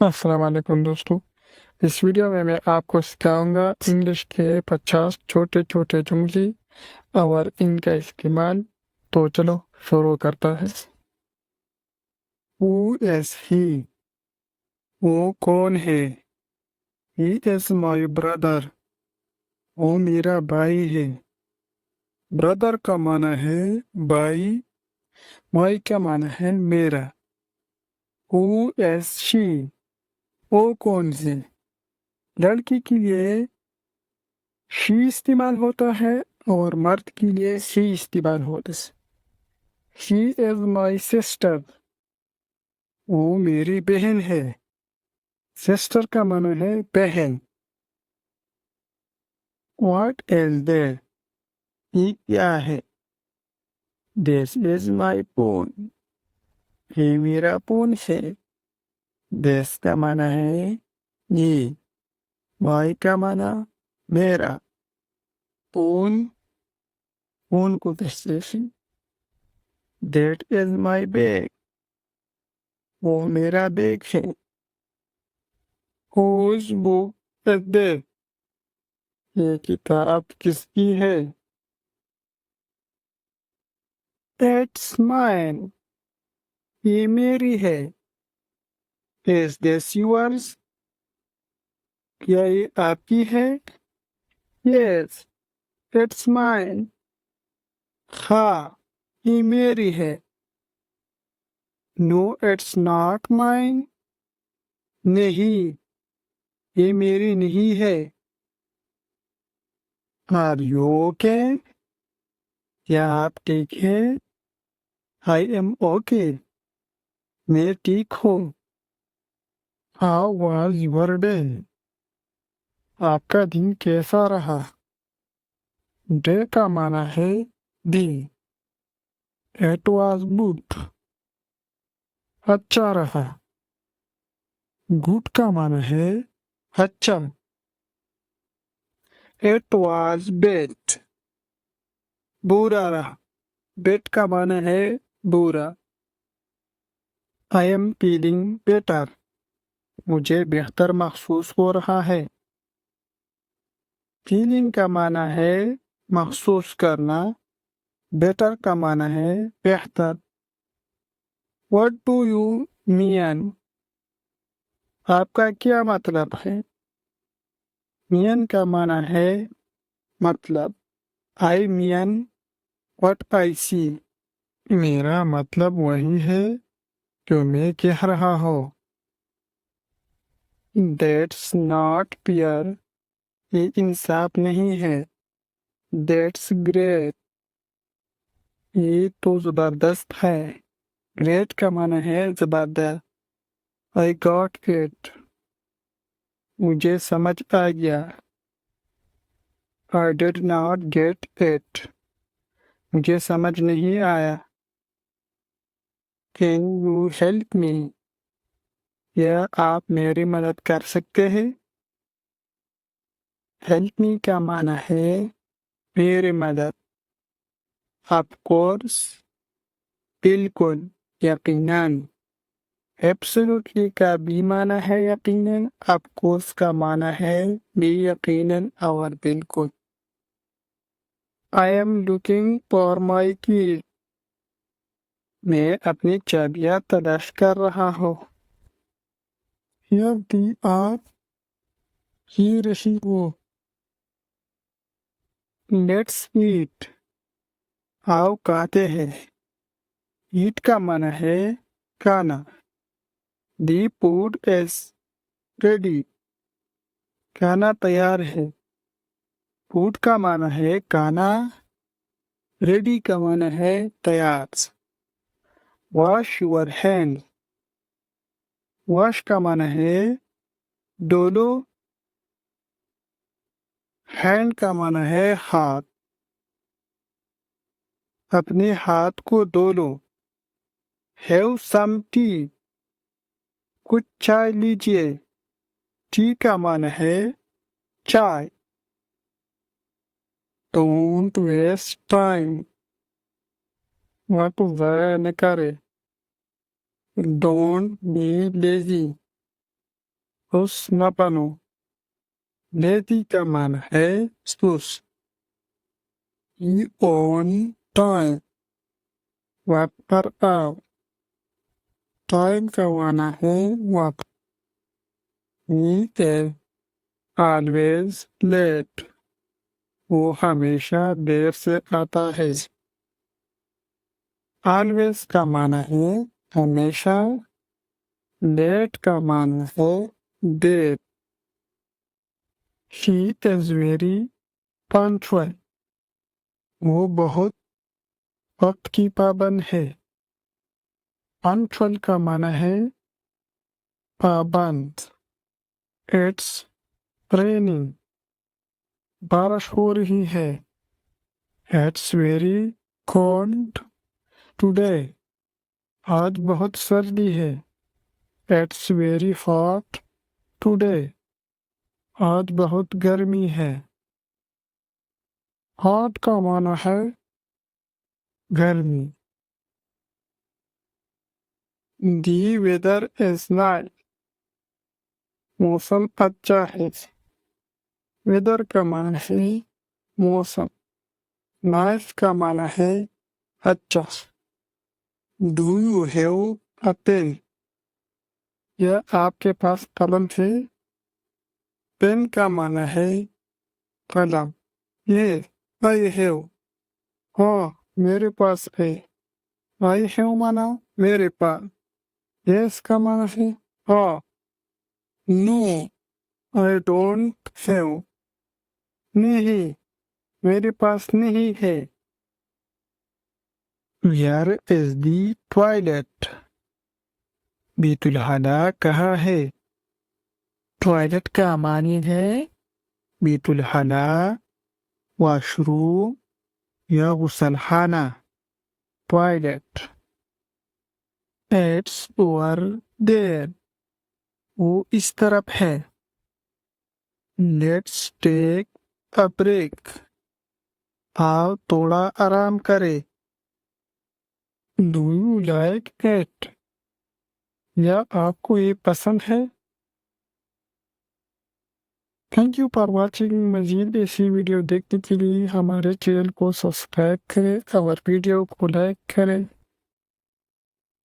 अस्सलाम वालेकुम दोस्तों। इस वीडियो में मैं आपको सिखाऊंगा इंग्लिश के 50 छोटे छोटे जुमले और इनका इस्तेमाल। तो चलो शुरू करता है। Who is he? वो कौन है? He is my brother. वो मेरा भाई है। ब्रदर का माना है भाई, भाई का माना है मेरा। Who is she? वो कौन है? लड़की के लिए शी इस्तेमाल होता है और मर्द के लिए शी इस्तेमाल होता है। She is my sister. वो मेरी बहन है। सिस्टर का माना है बहन। What is that? ये क्या है? This is my phone. ये मेरा फोन है। दिस का माना है ये। माई का माना मेरा। फोन, फोन को कहते हैं। That is my bag. वो मेरा बैग है। Whose book is this? ये किताब किसकी है? It's mine. ये मेरी है। Is this yours? क्या ये आपकी है? Yes, it's mine. हाँ, ये मेरी है। No, it's not mine. नहीं, ये मेरी नहीं है। Are you okay? क्या आप ठीक हैं? I am okay. मैं ठीक हूँ। How was your day? आपका दिन कैसा रहा? डे का माना है दिन। It was good. अच्छा रहा। गुड का माना है अच्छा। It was bad. बुरा रहा। बेड का माना है बुरा। I am feeling better. मुझे बेहतर महसूस हो रहा है। फीलिंग का माना है महसूस करना। बेटर का माना है बेहतर। What do you mean? आपका क्या मतलब है? mean का माना है मतलब। I mean what I see. मेरा मतलब वही है जो मैं कह रहा हूँ। That's not fair. ये इंसाफ नहीं है। That's great. ये तो जबरदस्त है। ग्रेट का माना है जबरदस्त। I got it. मुझे समझ आ गया। I did not get it. मुझे समझ नहीं आया। Can you help me? क्या आप मेरी मदद कर सकते हैं? Help me का माना है मेरी मदद। Of course. बिल्कुल, यकीनन। Absolutely का भी माना है यकीनन। Of course का माना है भी यकीनन और बिल्कुल। I am looking for my keys. मैं अपनी चाबियां तलाश कर रहा हूँ। Here they are. ही रही वो। Let's eat. आओ खाते हैं। Eat का माना है खाना। The food is ready. खाना तैयार है। फूड का माना है खाना। रेडी का माना है तैयार। Wash your hand. वॉश का माना है धो लो। हैंड का माना है हाथ। अपने हाथ को धो लो। Have some tea. कुछ चाय लीजिए। टी का माना है चाय। Don't waste time. वक्त ज़ाया न करे। Don't be lazy. उस न बनो। लेती का माना है सुस। ऑन टाइम, वक्त पर आओ। टाइम का माना है वक्त। ही इज ऑलवेज लेट, वो हमेशा देर से आता है। ऑलवेज का माना है हमेशा, लेट का माना है देर। शी इज वेरी पंक्चुअल, वो बहुत वक्त की पाबंद है। पंक्चुअल का माना है पाबंद। इट्स रेनिंग, बारिश हो रही है। इट्स वेरी कोल्ड टुडे, आज बहुत सर्दी है। इट्स वेरी हॉट टुडे, आज बहुत गर्मी है। हॉट का माना है गर्मी। दी वेदर इज नाइस, मौसम अच्छा है। वेदर का माना है मौसम। नाइस का माना है अच्छा। Do you have a pen, यह आपके पास कलम है। पेन का माना है कलम। ये आई हैव, हाँ मेरे पास है। आई हैव माना मेरे पास। यस का माना है हाँ। नो आई डोंट हैव, नहीं मेरे पास नहीं है। वेयर इज दी टॉयलेट, बीतुल हाला कहाँ है। टॉयलेट का मानी है बीतुल हाला, वॉशरूम या गुसलखाना। टॉयलेट। इट्स ओवर देयर, वो इस तरफ है। लेट्स टेक अ ब्रेक, आओ थोड़ा आराम करे। डू यू लाइक इट, या आपको ये पसंद है। Thank you for watching. मज़ीद ऐसी वीडियो देखने के लिए हमारे चैनल को सब्सक्राइब करें और वीडियो को लाइक करें।